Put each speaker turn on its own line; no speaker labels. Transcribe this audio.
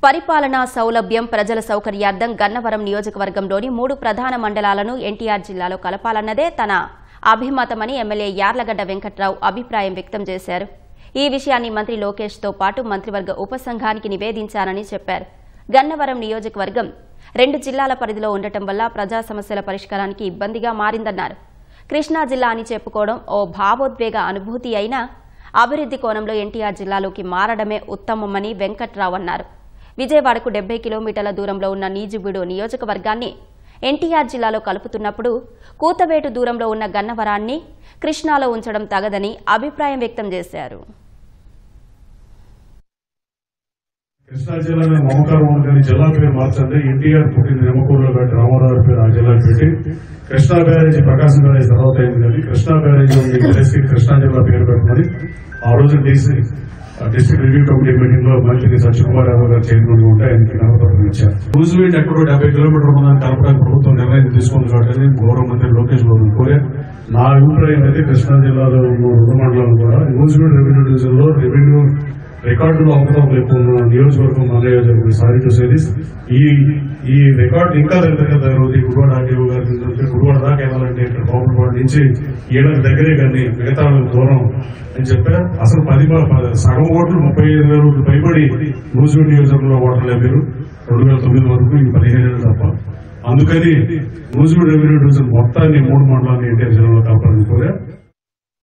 పరిపాలనా సౌలభ్యం ప్రజల సౌకర్యార్థం గన్నవరం నియోజకవర్గంలోని 3 ప్రధాన మండలాలను ఎన్టీఆర్ జిల్లాలో కలపాలన్నదే తన అభిమతమని ఎమ్మెల్యే యార్లగడ్డ వెంకట్రావు అభిప్రాయం వ్యక్తం చేశారు. ఈ విషయాన్ని మంత్రి లోకేష్ తో పాటు మంత్రివర్గ ఉపసంఘానికి నివేదించానని చెప్పారు. గన్నవరం నియోజకవర్గం 2 జిల్లాల పరిధిలో ఉండటం వల్ల ప్రజా సమస్యల పరిష్కారానికి ఇబ్బందిగా మారిందన్నారు. కృష్ణా జిల్లా అని చెప్పుకోవడం ఓ భావోద్వేగ అనుభూతి అయినా అభివృద్ధి కోణంలో ఎన్టీఆర్ జిల్లాలోకి మారడమే ఉత్తమమని వెంకట్రావు అన్నారు. విజయవాడకు 70 కిలోమీటర్ల దూరంలో ఉన్న నీజుబీడు నియోజకవర్గాన్ని ఎన్టీఆర్ జిల్లాలో కలుపుతున్నప్పుడు కూతవేటు దూరంలో ఉన్న గన్నవరాన్ని కృష్ణాలో ఉంచడం తగదని అభిప్రాయం వ్యక్తం చేశారు.
కృష్ణా జిల్లాలో మమకారం ఉందని జిల్లా పేరు మార్చండి. ఎన్టీఆర్ పుట్టింది నిమ్మకూరులో పెట్టి రామారావు పేరు ఆ జిల్లాకు పెట్టి కృష్ణా బ్యారేజీ ప్రకాశం బ్యారేజీ తర్వాత అయింది కానీ కృష్ణా బ్యారేజీ ఉంది తెలిసి కృష్ణా జిల్లా పేరు పెట్టుకుని ఆ రోజు డిస్ట్రిక్ట్ రివ్యూ కమిటీ మీటింగ్ లో మంత్రి సత్యకుమార్ యాదవ్ గారు చైర్మన్ ఉంటే ఆయనకి నమ్మకం ఇచ్చారు. న్యూజిలాండ్ ఎక్కడో 70 కిలోమీటర్ల ఉందని కలపడానికి ప్రభుత్వం నిర్ణయం తీసుకుంది కాబట్టి గౌరవ మంత్రి లోకేష్ బాబు కోరే నా అభిప్రాయం అయితే కృష్ణా జిల్లాలో 2 మండలాలు కూడా న్యూజిలాండ్ రెవెన్యూ డివిజన్ లో రెవెన్యూ రికార్డులో అవకతవకలు ఎక్కువ ఉన్న నియోజకవర్గం మన నియోజకవర్గం సారీ టు సే దిస్ ఈ రికార్డు ఇంకా దగ్గర గుడివాడ ఆర్టీఓ గారి నుంచి గుడివాడ దాకా వెళ్ళాలంటే ఇక్కడ బాబులపాడు నుంచి ఏళ్ళకి దగ్గరే కానీ మిగతా దూరం అని చెప్పారు. అసలు సగం ఓట్లు 35,000 పైబడి న్యూజిలాండ్ నియోజకవర్గంలో ఓటర్లే మీరు 2009 వరకు ఈ 15 ఏళ్ళు తప్ప. అందుకని న్యూజిలాండ్ రెవెన్యూ డివిజన్ మొత్తాన్ని 3 మండలాన్ని ఎన్టీఆర్ జిల్లాలో కలపాలని కోరా.